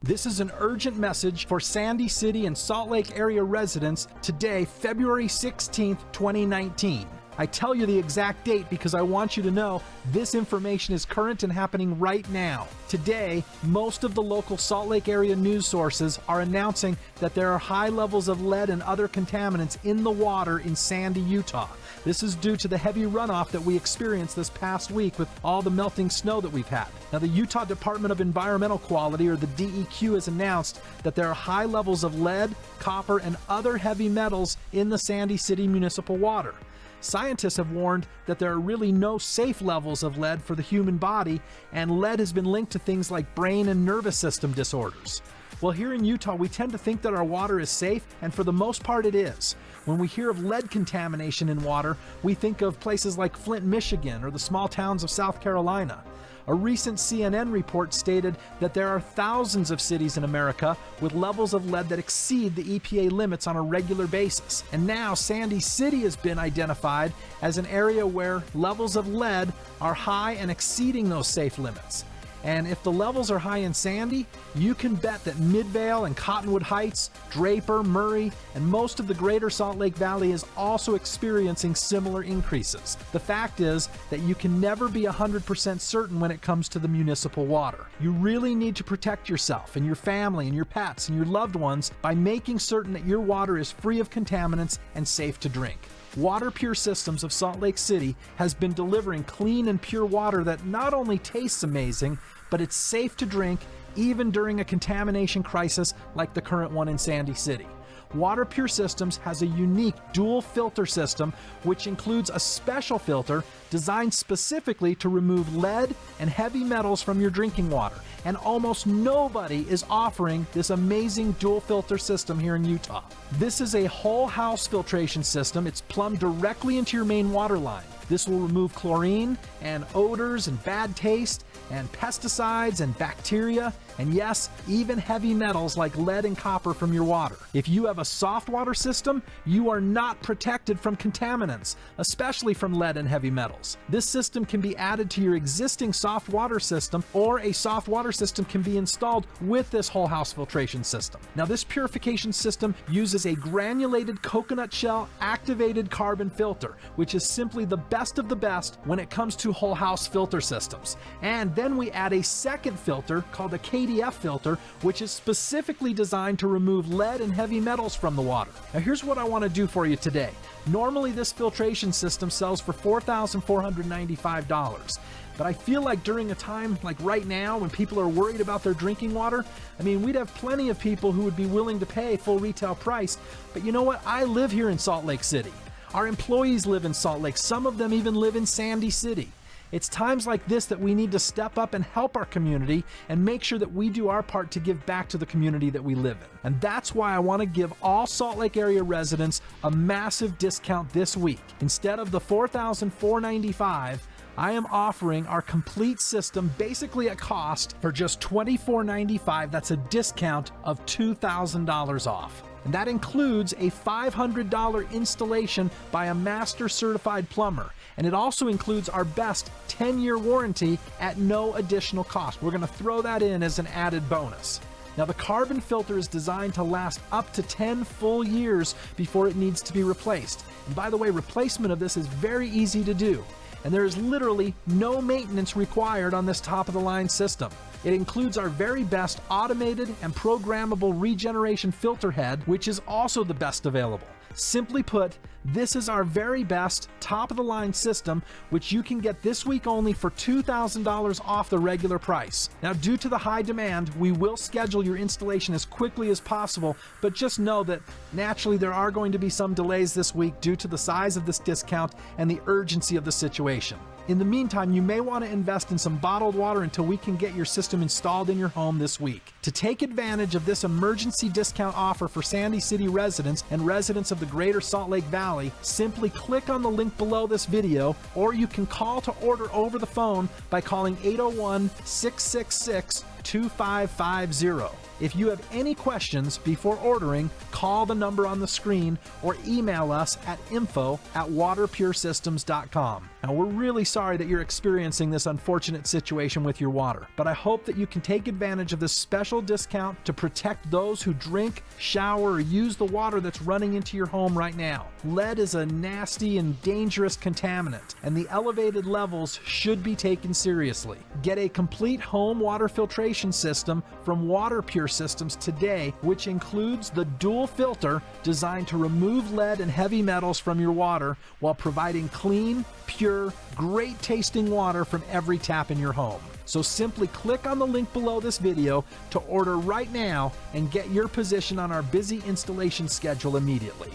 This is an urgent message for Sandy City and Salt Lake area residents today, February 16th, 2019. I tell you the exact date because I want you to know this information is current and happening right now. Today, most of the local Salt Lake area news sources are announcing that there are high levels of lead and other contaminants in the water in Sandy, Utah. This is due to the heavy runoff that we experienced this past week with all the melting snow that we've had. Now, the Utah Department of Environmental Quality, or the DEQ, has announced that there are high levels of lead, copper, and other heavy metals in the Sandy City municipal water. Scientists have warned that there are really no safe levels of lead for the human body, and lead has been linked to things like brain and nervous system disorders. Well, here in Utah, we tend to think that our water is safe, and for the most part it is. When we hear of lead contamination in water, we think of places like Flint, Michigan, or the small towns of South Carolina. A recent CNN report stated that there are thousands of cities in America with levels of lead that exceed the EPA limits on a regular basis. And now Sandy City has been identified as an area where levels of lead are high and exceeding those safe limits. And if the levels are high in Sandy, you can bet that Midvale and Cottonwood Heights, Draper, Murray, and most of the greater Salt Lake Valley is also experiencing similar increases. The fact is that you can never be 100% certain when it comes to the municipal water. You really need to protect yourself and your family and your pets and your loved ones by making certain that your water is free of contaminants and safe to drink. Water Pure Systems of Salt Lake City has been delivering clean and pure water that not only tastes amazing, but it's safe to drink even during a contamination crisis like the current one in Sandy City. Water Pure Systems has a unique dual filter system which includes a special filter designed specifically to remove lead and heavy metals from your drinking water. And almost nobody is offering this amazing dual filter system here in Utah. This is a whole house filtration system. It's plumbed directly into your main water line. This will remove chlorine and odors and bad taste and pesticides and bacteria, and yes, even heavy metals like lead and copper from your water. If you have a soft water system, you are not protected from contaminants, especially from lead and heavy metals. This system can be added to your existing soft water system, or a soft water system can be installed with this whole house filtration system. Now, this purification system uses a granulated coconut shell activated carbon filter, which is simply the best of the best when it comes to whole house filter systems. And then we add a second filter called a KDF filter, which is specifically designed to remove lead and heavy metals from the water. Now, here's what I want to do for you today. Normally, this filtration system sells for $4,495. But I feel like during a time like right now when people are worried about their drinking water, we'd have plenty of people who would be willing to pay full retail price. But you know what? I live here in Salt Lake City. Our employees live in Salt Lake. Some of them even live in Sandy City. It's times like this that we need to step up and help our community and make sure that we do our part to give back to the community that we live in. And that's why I want to give all Salt Lake area residents a massive discount this week. Instead of the $4,495, I am offering our complete system basically at cost for just $2,495. That's a discount of $2,000 off. And that includes a $500 installation by a master certified plumber. And it also includes our best 10-year warranty at no additional cost. We're going to throw that in as an added bonus. Now, the carbon filter is designed to last up to 10 full years before it needs to be replaced. And by the way, replacement of this is very easy to do. And there is literally no maintenance required on this top-of-the-line system. It includes our very best automated and programmable regeneration filter head, which is also the best available. Simply put, this is our very best top-of-the-line system, which you can get this week only for $2,000 off the regular price. Now, due to the high demand, we will schedule your installation as quickly as possible, but just know that naturally there are going to be some delays this week due to the size of this discount and the urgency of the situation. In the meantime, you may want to invest in some bottled water until we can get your system installed in your home this week. To take advantage of this emergency discount offer for Sandy City residents and residents of the greater Salt Lake Valley, simply click on the link below this video, or you can call to order over the phone by calling 801-666-2550. If you have any questions before ordering, call the number on the screen or email us at info@waterpuresystems.com. Now, we're really sorry that you're experiencing this unfortunate situation with your water, but I hope that you can take advantage of this special discount to protect those who drink, shower, or use the water that's running into your home right now. Lead is a nasty and dangerous contaminant, and the elevated levels should be taken seriously. Get a complete home water filtration system from Water Pure Systems today, which includes the dual filter designed to remove lead and heavy metals from your water while providing clean, pure, great tasting water from every tap in your home. So simply click on the link below this video to order right now and get your position on our busy installation schedule immediately.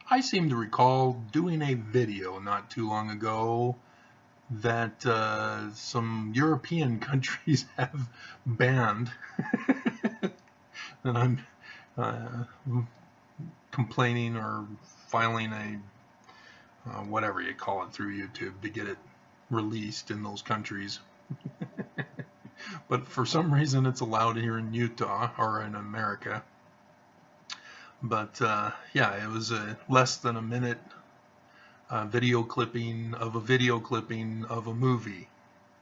I seem to recall doing a video not too long ago that some European countries have banned, and I'm complaining or filing a whatever you call it through YouTube to get it released in those countries. But for some reason it's allowed here in Utah or in America. But yeah, it was a less than a minute video clipping of a movie,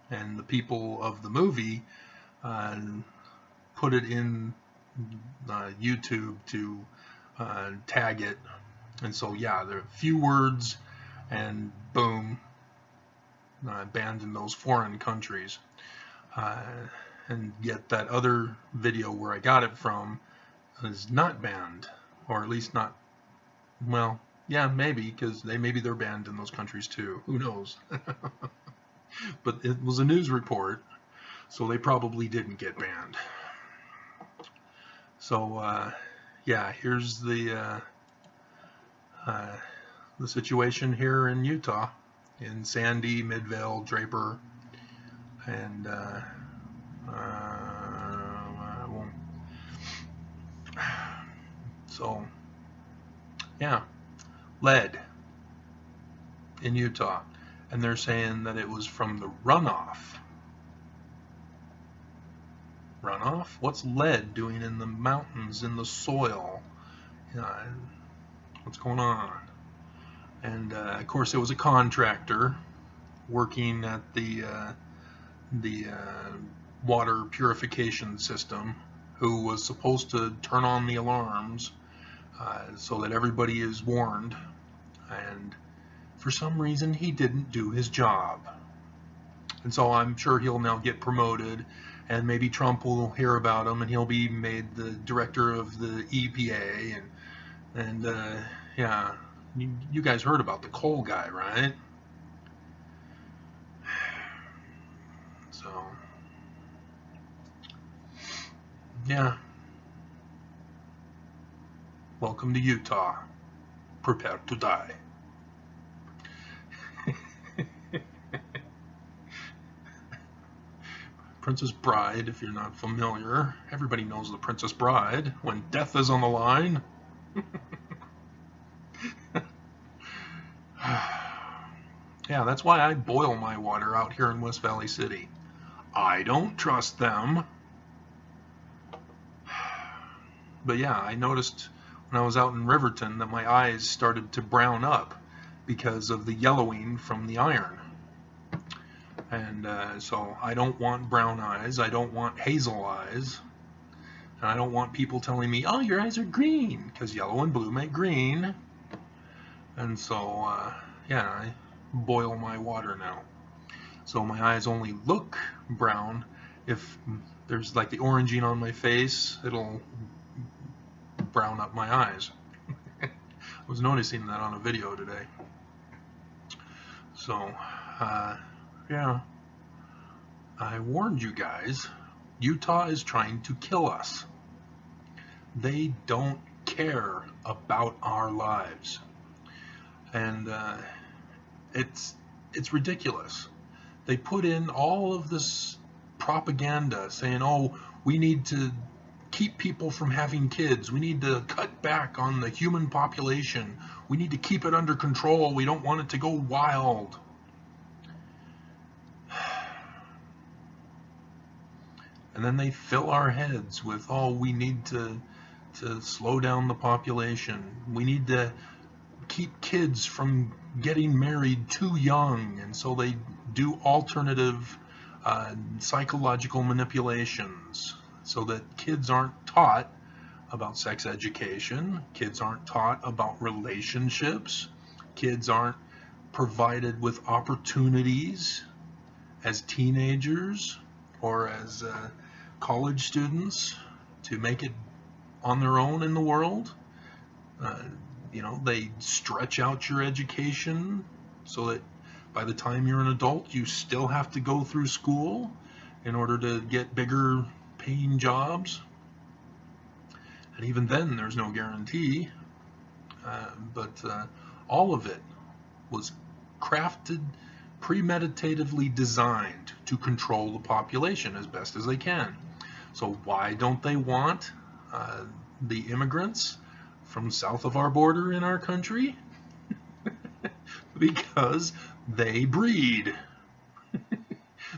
and the people of the movie put it in YouTube to tag it, and so yeah, there are a few words and boom, banned in those foreign countries. And yet that other video where I got it from is not banned, or at least not, well, yeah, maybe, because maybe they're banned in those countries too. Who knows? But it was a news report, so they probably didn't get banned. So yeah, here's the situation here in Utah, in Sandy, Midvale, Draper, and I won't. So yeah, lead in Utah, and they're saying that it was from the runoff. Runoff? What's lead doing in the mountains, in the soil? What's going on? And of course, it was a contractor working at the water purification system who was supposed to turn on the alarms so that everybody is warned, and for some reason he didn't do his job. And so I'm sure he'll now get promoted, and maybe Trump will hear about him and he'll be made the director of the EPA. And yeah, you guys heard about the coal guy, right? So yeah, welcome to Utah. Prepare to die. Princess Bride, if you're not familiar, everybody knows the Princess Bride, when death is on the line. Yeah, that's why I boil my water out here in West Valley City. I don't trust them. But yeah, I noticed when I was out in Riverton that my eyes started to brown up because of the yellowing from the iron. And so I don't want brown eyes, I don't want hazel eyes, and I don't want people telling me, oh, your eyes are green, because yellow and blue make green. And so, yeah, I boil my water now. So my eyes only look brown. If there's like the oranging on my face, it'll brown up my eyes. I was noticing that on a video today. So, yeah, I warned you guys, Utah is trying to kill us. They don't care about our lives. And it's ridiculous. They put in all of this propaganda saying, oh, we need to keep people from having kids. We need to cut back on the human population. We need to keep it under control. We don't want it to go wild. And then they fill our heads with, oh, we need to slow down the population. We need to keep kids from getting married too young. And so they do alternative psychological manipulations so that kids aren't taught about sex education. Kids aren't taught about relationships. Kids aren't provided with opportunities as teenagers or as college students to make it on their own in the world. They stretch out your education so that by the time you're an adult, you still have to go through school in order to get bigger paying jobs. And even then, there's no guarantee. But all of it was crafted, premeditatively designed to control the population as best as they can. So why don't they want the immigrants from south of our border in our country? Because they breed.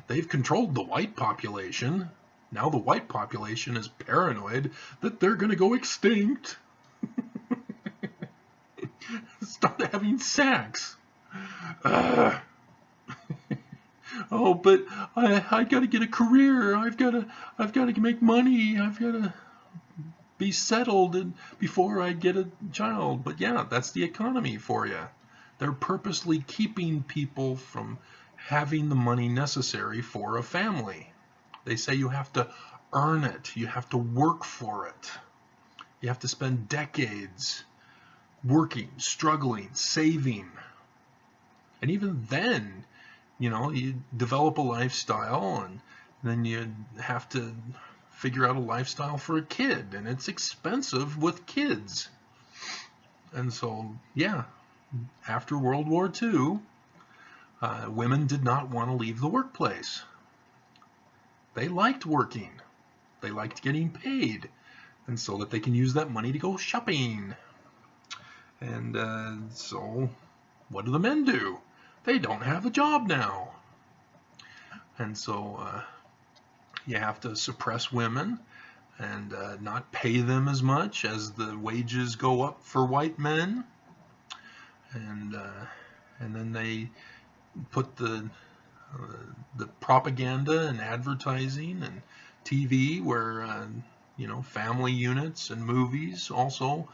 They've controlled the white population. Now the white population is paranoid that they're going to go extinct. Start having sex. Oh, but I got to get a career. I've got to make money. I've got to be settled before I get a child. But yeah, that's the economy for you. They're purposely keeping people from having the money necessary for a family. They say you have to earn it. You have to work for it. You have to spend decades working, struggling, saving. And even then, you develop a lifestyle, and then you have to figure out a lifestyle for a kid, and it's expensive with kids. And so, yeah, after World War II, women did not want to leave the workplace. They liked working. They liked getting paid, and so that they can use that money to go shopping. And so what do the men do? They don't have a job now. And so you have to suppress women and not pay them as much as the wages go up for white men. And then they put the propaganda and advertising and TV where family units and movies also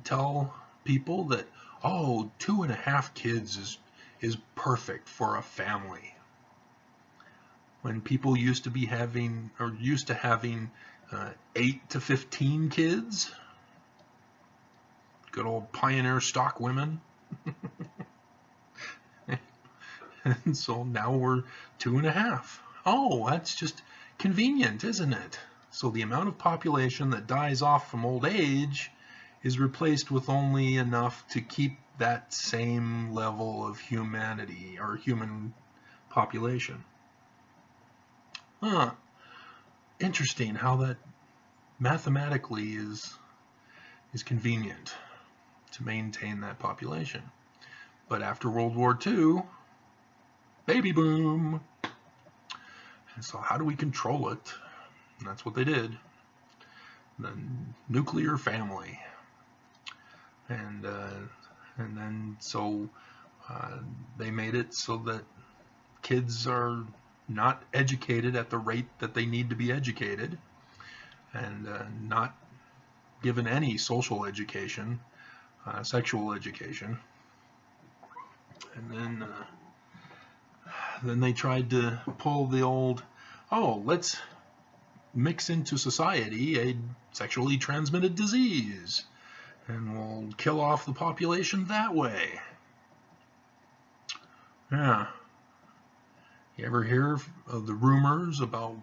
tell people that 2.5 kids is perfect for a family. When people used to having 8 to 15 kids, good old pioneer stock women. And so now we're 2.5. Oh, that's just convenient, isn't it? So the amount of population that dies off from old age is replaced with only enough to keep that same level of humanity or human population. Interesting how that mathematically is convenient to maintain that population. But after World War II, baby boom. And so how do we control it? And that's what they did. The nuclear family. And then so they made it so that kids are not educated at the rate that they need to be educated, and not given any social education, sexual education. And then they tried to pull the old, let's mix into society a sexually transmitted disease, and we'll kill off the population that way. Yeah. You ever hear of the rumors about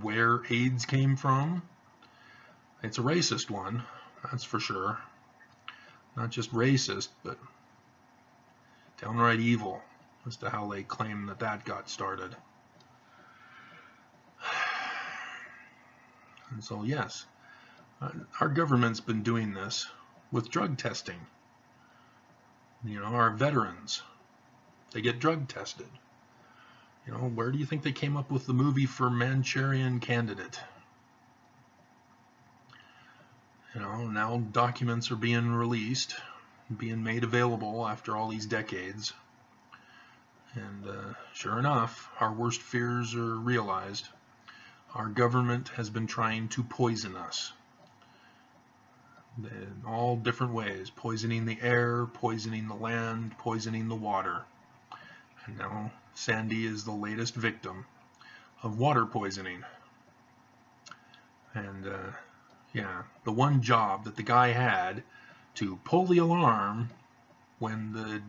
where AIDS came from? It's a racist one, that's for sure. Not just racist, but downright evil as to how they claim that got started. And so, yes, our government's been doing this with drug testing. Our veterans, they get drug tested. You know, where do you think they came up with the movie for Manchurian Candidate? You know, now documents are being released, being made available after all these decades. And sure enough, our worst fears are realized. Our government has been trying to poison us in all different ways, poisoning the air, poisoning the land, poisoning the water. And now Sandy is the latest victim of water poisoning. And yeah, the one job that the guy had to pull the alarm when the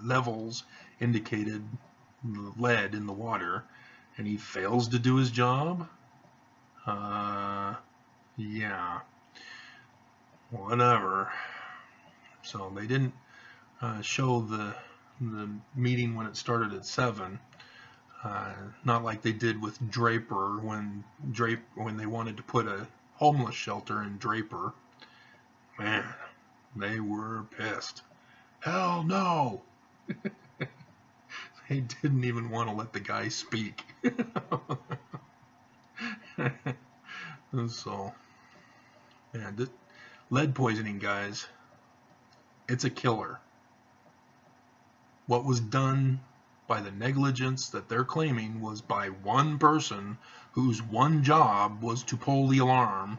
levels indicated lead in the water, and he fails to do his job, yeah, whatever. So they didn't show the meeting when it started at 7. Not like they did with Draper when they wanted to put a homeless shelter in Draper. Man, they were pissed. Hell no! They didn't even want to let the guy speak. So, man, lead poisoning, guys, it's a killer. What was done by the negligence that they're claiming was by one person whose one job was to pull the alarm.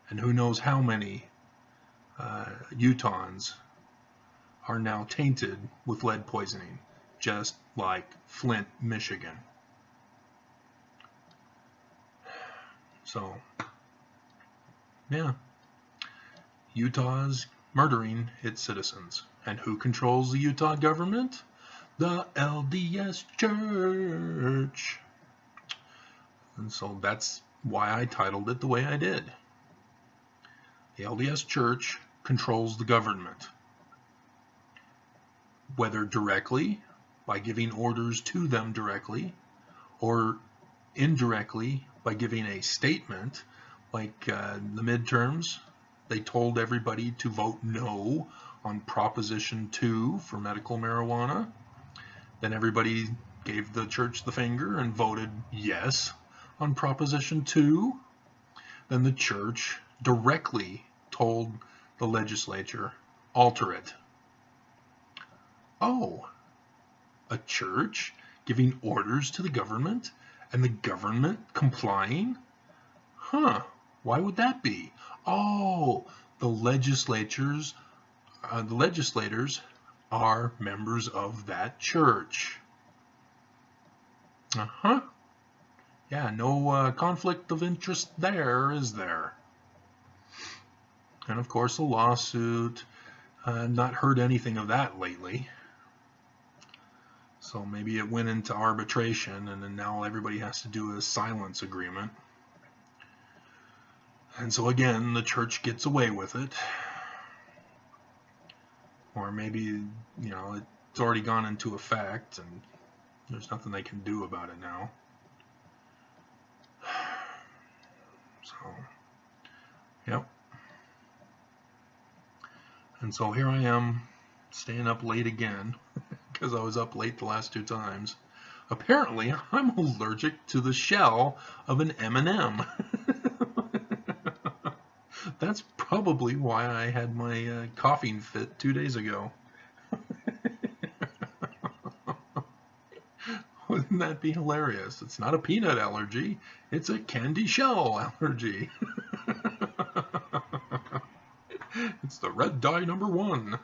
And who knows how many Utahns are now tainted with lead poisoning, just like Flint, Michigan. So, yeah, Utah's murdering its citizens. And who controls the Utah government? The LDS Church. And so that's why I titled it the way I did. The LDS Church controls the government, whether directly, by giving orders to them directly, or indirectly, by giving a statement, like the midterms. They told everybody to vote no on Proposition 2 for medical marijuana. Then everybody gave the church the finger and voted yes on Proposition 2. Then the church directly told the legislature, alter it. Oh, a church giving orders to the government and the government complying? Huh, why would that be? Oh, the legislators are members of that church. Uh-huh. Yeah, no conflict of interest there, is there? And of course, a lawsuit. Not heard anything of that lately. So maybe it went into arbitration, and then now everybody has to do a silence agreement. And so again, the church gets away with it. Or maybe, you know, it's already gone into effect, and there's nothing they can do about it now. So, yep. And so here I am, staying up late again, because I was up late the last 2 times. Apparently, I'm allergic to the shell of an M&M. That's probably why I had my coughing fit 2 days ago. Wouldn't that be hilarious? It's not a peanut allergy, it's a candy shell allergy. It's the red dye number 1.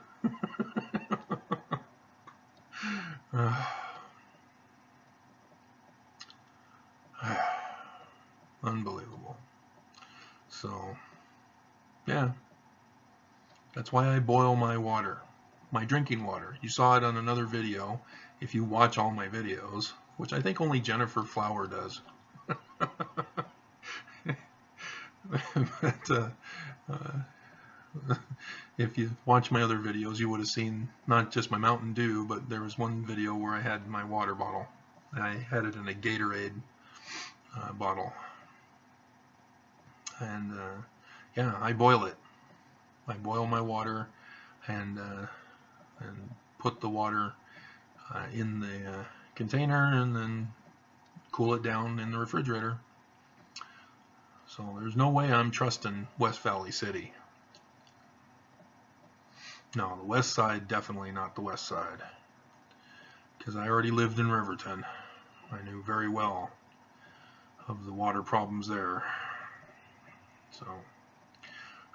Unbelievable. So, yeah, that's why I boil my water, my drinking water. You saw it on another video, if you watch all my videos, which I think only Jennifer Flower does. But, if you watch my other videos, you would have seen not just my Mountain Dew, but there was one video where I had my water bottle. I had it in a Gatorade bottle. And yeah, I boil it. I boil my water, and put the water in the container and then cool it down in the refrigerator. So there's no way I'm trusting West Valley City. No, the west side, definitely not the west side. Because I already lived in Riverton. I knew very well of the water problems there. So,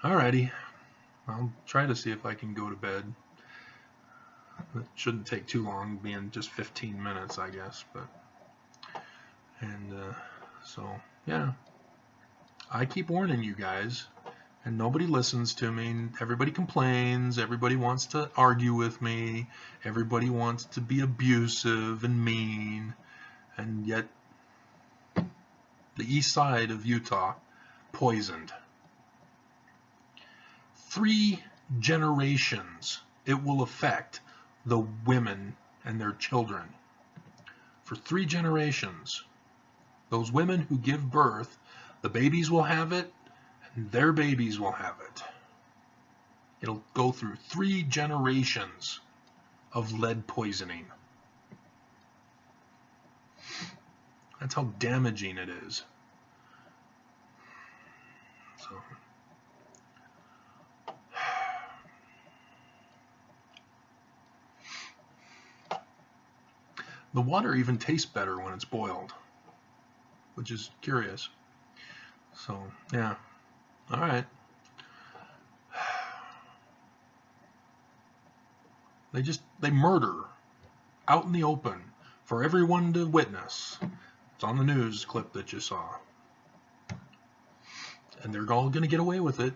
alrighty. I'll try to see if I can go to bed. It shouldn't take too long, being just 15 minutes, I guess. So, yeah. I keep warning you guys, and nobody listens to me. Everybody complains. Everybody wants to argue with me. Everybody wants to be abusive and mean. And yet, the east side of Utah, poisoned. 3 generations it will affect the women and their children. For 3 generations, those women who give birth, the babies will have it, and their babies will have it. It'll go through 3 generations of lead poisoning. That's how damaging it is. So, the water even tastes better when it's boiled, which is curious. So, yeah. All right. They murder out in the open for everyone to witness. It's on the news clip that you saw. And they're all going to get away with it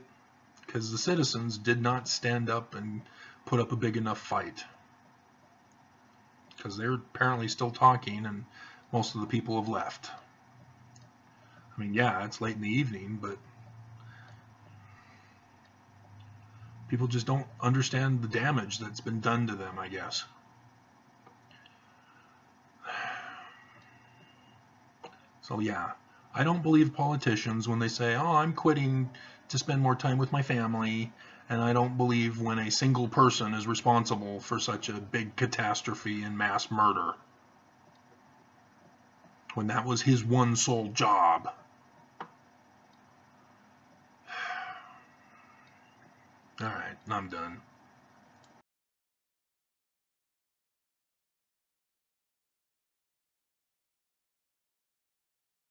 because the citizens did not stand up and put up a big enough fight. Because they're apparently still talking and most of the people have left. I mean, yeah, it's late in the evening, but people just don't understand the damage that's been done to them, I guess. So yeah, I don't believe politicians when they say, oh, I'm quitting to spend more time with my family, and I don't believe when a single person is responsible for such a big catastrophe and mass murder. When that was his one sole job. Alright, I'm done.